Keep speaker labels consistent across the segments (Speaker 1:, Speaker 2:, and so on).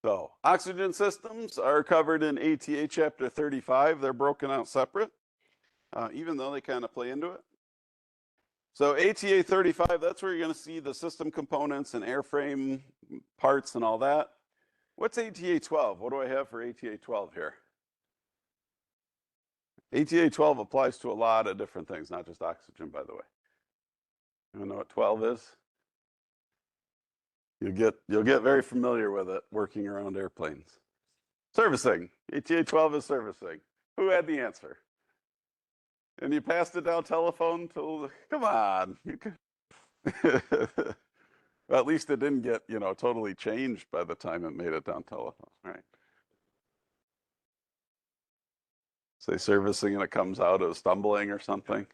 Speaker 1: So oxygen systems are covered in ATA Chapter 35. They're broken out separate, even though they kind of play into it. So ATA 35, that's where you're going to see the system components and airframe parts and all that. What's ATA 12? What do I have for ATA 12 here? ATA 12 applies to a lot of different things, not just oxygen, by the way. You know what 12 is? You'll get very familiar with it working around airplanes. Servicing. ATA 12 is servicing. Who had the answer? And you passed it down telephone to, come on. Well, at least it didn't get, totally changed by the time it made it down telephone, right? Say servicing and it comes out as stumbling or something.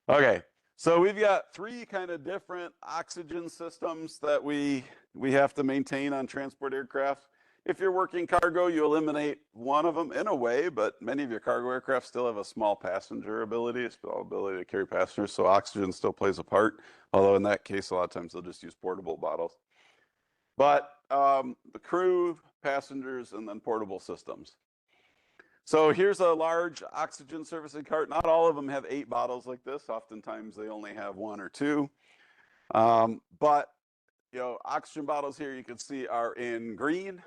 Speaker 1: Okay, so we've got three kind of different oxygen systems that we have to maintain on transport aircraft. If you're working cargo, you eliminate one of them in a way, but many of your cargo aircraft still have a small passenger ability, ability to carry passengers, so oxygen still plays a part, although in that case, a lot of times they'll just use portable bottles. But the crew, passengers, and then portable systems. So here's a large oxygen servicing cart. Not all of them have 8 bottles like this. Oftentimes they only have 1 or 2. But oxygen bottles here you can see are in green.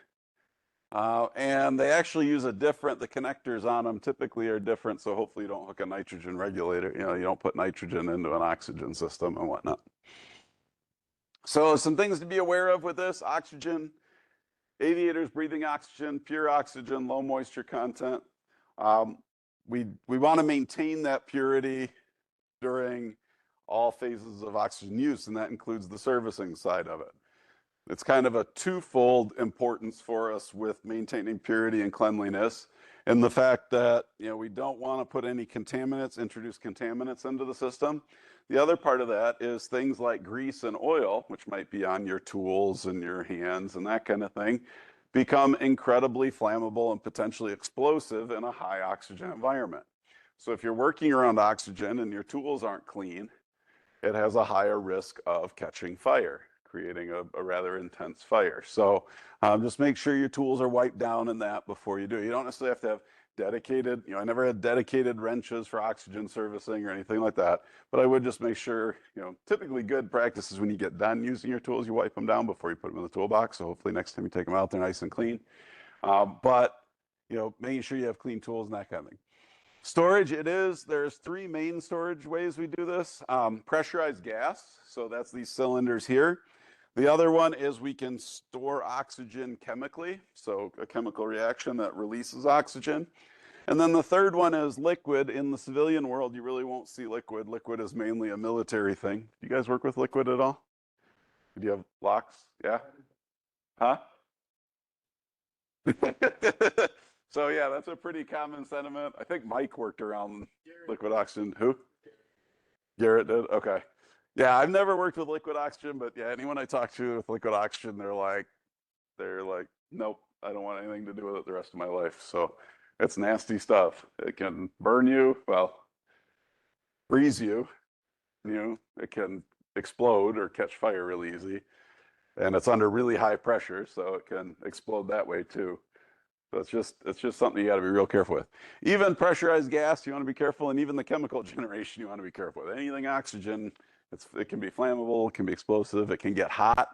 Speaker 1: And they actually use the connectors on them typically are different. So hopefully you don't hook a nitrogen regulator. You don't put nitrogen into an oxygen system and whatnot. So some things to be aware of with this: oxygen. Aviators breathing oxygen, pure oxygen, low moisture content. We want to maintain that purity during all phases of oxygen use, and that includes the servicing side of it. It's kind of a twofold importance for us with maintaining purity and cleanliness, and the fact that we don't want to put any introduce contaminants into the system. The other part of that is things like grease and oil, which might be on your tools and your hands and that kind of thing, become incredibly flammable and potentially explosive in a high oxygen environment. So if you're working around oxygen and your tools aren't clean, it has a higher risk of catching fire, creating a rather intense fire. So just make sure your tools are wiped down in that before you do it. You don't necessarily have to have dedicated, I never had dedicated wrenches for oxygen servicing or anything like that, but I would just make sure, typically good practice is when you get done using your tools, you wipe them down before you put them in the toolbox. So hopefully next time you take them out, they're nice and clean. But making sure you have clean tools and that kind of thing. Storage, there's 3 main storage ways we do this. Pressurized gas, so that's these cylinders here. The other one is we can store oxygen chemically, so a chemical reaction that releases oxygen. And then the third one is liquid. In the civilian world, you really won't see liquid. Liquid is mainly a military thing. Do you guys work with liquid at all? Do you have locks? Yeah? Huh? So yeah, that's a pretty common sentiment. I think Mike worked around liquid oxygen. Who? Garrett did? Okay. Yeah, I've never worked with liquid oxygen, but yeah, anyone I talk to with liquid oxygen, they're like, nope, I don't want anything to do with it the rest of my life. So it's nasty stuff. It can burn you, freeze you, it can explode or catch fire really easy. And it's under really high pressure, so it can explode that way too. So it's just something you got to be real careful with. Even pressurized gas, you want to be careful, and even the chemical generation, you want to be careful with. Anything oxygen, it can be flammable, it can be explosive, it can get hot.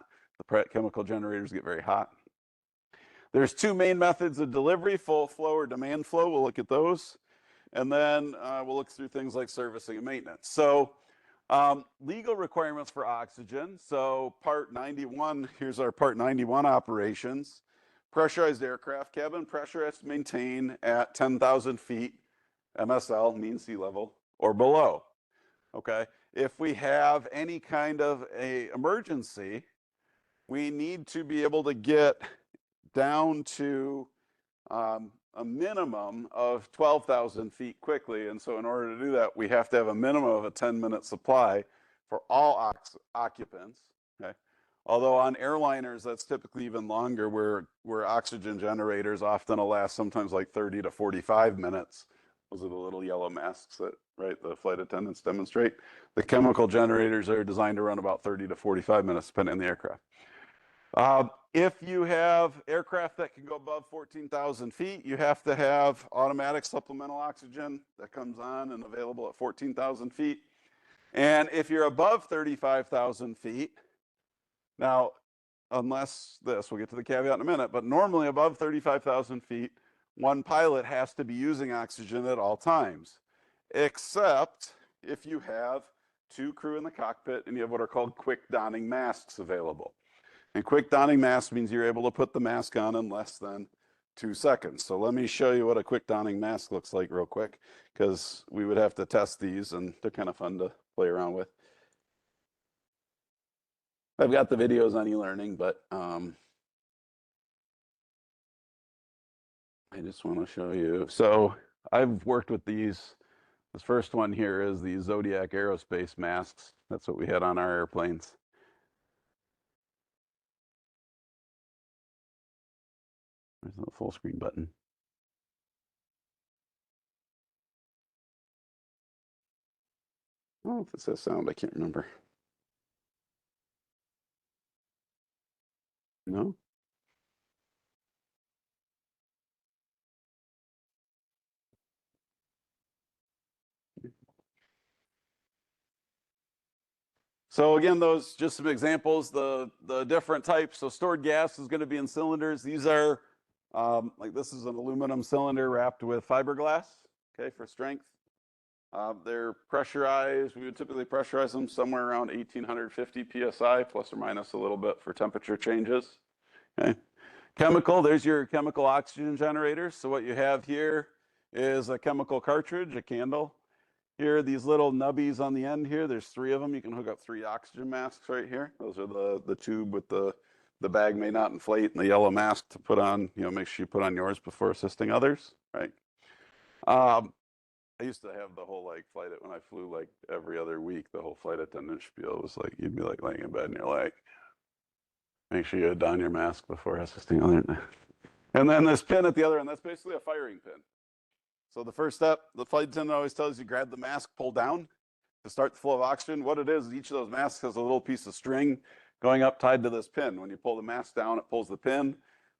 Speaker 1: The chemical generators get very hot. There's 2 main methods of delivery: full flow or demand flow. We'll look at those, and then we'll look through things like servicing and maintenance. So legal requirements for oxygen. So Part 91, here's our Part 91 operations. Pressurized aircraft cabin pressure has to maintain at 10,000 feet, MSL, mean sea level, or below. Okay. If we have any kind of a emergency, we need to be able to get down to a minimum of 12,000 feet quickly. And so in order to do that, we have to have a minimum of a 10-minute supply for all occupants. Okay. Although on airliners, that's typically even longer, where oxygen generators often will last sometimes like 30 to 45 minutes. Those are the little yellow masks that, the flight attendants demonstrate. The chemical generators are designed to run about 30 to 45 minutes, depending on the aircraft. If you have aircraft that can go above 14,000 feet, you have to have automatic supplemental oxygen that comes on and available at 14,000 feet. And if you're above 35,000 feet, now, unless this, we'll get to the caveat in a minute, but normally above 35,000 feet, one pilot has to be using oxygen at all times, except if you have two crew in the cockpit and you have what are called quick donning masks available. And quick donning mask means you're able to put the mask on in less than 2 seconds. So let me show you what a quick donning mask looks like real quick, because we would have to test these and they're kind of fun to play around with. I've got the videos on e-learning, but I just want to show you. So I've worked with these. This first one here is the Zodiac Aerospace masks. That's what we had on our airplanes. There's the full screen button. Oh, if it says sound, I can't remember. No? So again, those just some examples, the different types. So stored gas is going to be in cylinders. These are, like this is an aluminum cylinder wrapped with fiberglass, okay, for strength. They're pressurized. We would typically pressurize them somewhere around 1850 PSI, plus or minus a little bit for temperature changes, okay. Chemical, there's your chemical oxygen generator. So what you have here is a chemical cartridge, a candle. Here are these little nubbies on the end here. There's 3 of them. You can hook up 3 oxygen masks right here. Those are the tube with the bag may not inflate and the yellow mask to put on, make sure you put on yours before assisting others, right? I used to have the whole flight when I flew every other week, the whole flight attendant spiel was you'd be laying in bed and you're like, make sure you don your mask before assisting others. And then this pin at the other end, that's basically a firing pin. So the first step, the flight attendant always tells you, grab the mask, pull down to start the flow of oxygen. What it is, each of those masks has a little piece of string going up tied to this pin. When you pull the mask down, it pulls the pin.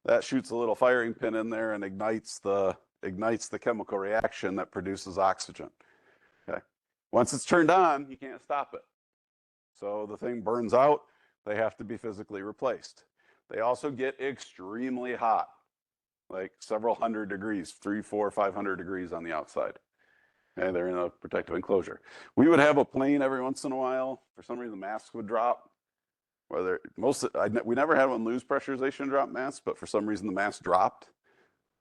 Speaker 1: That shoots a little firing pin in there and ignites the chemical reaction that produces oxygen. Okay. Once it's turned on, you can't stop it. So the thing burns out. They have to be physically replaced. They also get extremely hot, like several hundred degrees, 300, 400, 500 degrees on the outside. And they're in a protective enclosure. We would have a plane every once in a while. For some reason, the masks would drop. We never had one lose pressurization drop mask, but for some reason the mask dropped.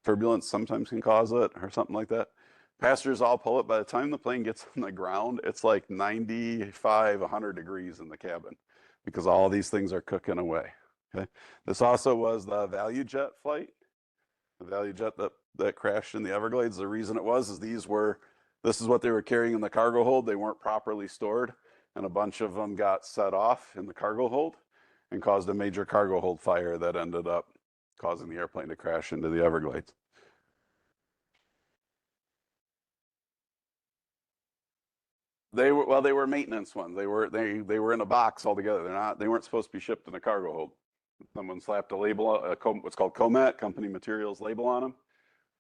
Speaker 1: Turbulence sometimes can cause it or something like that. Passengers all pull it. By the time the plane gets on the ground, it's like 95, 100 degrees in the cabin because all these things are cooking away. Okay. This also was the Value Jet flight. The Value Jet that crashed in the Everglades. The reason it was is this is what they were carrying in the cargo hold. They weren't properly stored, and a bunch of them got set off in the cargo hold and caused a major cargo hold fire that ended up causing the airplane to crash into the Everglades. They were maintenance ones. They were in a box altogether. They weren't supposed to be shipped in a cargo hold. Someone slapped a label, what's called COMAT, company materials label on them,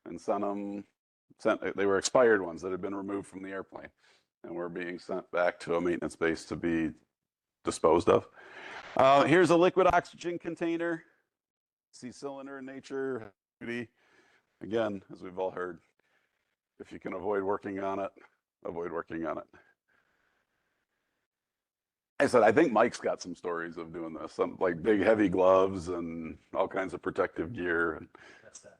Speaker 1: and they were expired ones that had been removed from the airplane and were being sent back to a maintenance base to be disposed of. Here's a liquid oxygen container. See cylinder in nature. Again, as we've all heard, if you can avoid working on it, avoid working on it. I said, I think Mike's got some stories of doing this, some like big heavy gloves and all kinds of protective gear. That's that.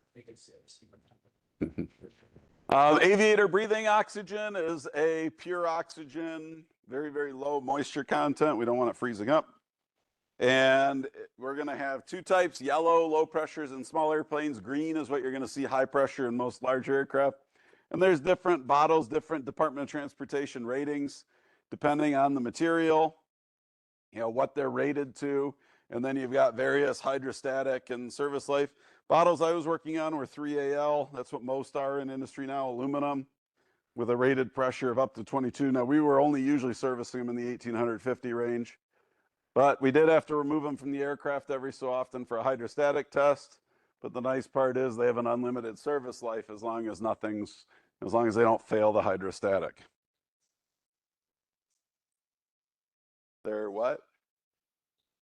Speaker 1: Aviator breathing oxygen is a pure oxygen, very, very low moisture content. We don't want it freezing up. And we're going to have 2 types, yellow, low pressures in small airplanes. Green is what you're going to see high pressure in most larger aircraft. And there's different bottles, different Department of Transportation ratings, depending on the material, what they're rated to. And then you've got various hydrostatic and service life. Bottles I was working on were 3AL. That's what most are in industry now, aluminum, with a rated pressure of up to 22. Now, we were only usually servicing them in the 1850 range. But we did have to remove them from the aircraft every so often for a hydrostatic test. But the nice part is they have an unlimited service life as long as they don't fail the hydrostatic. They're what?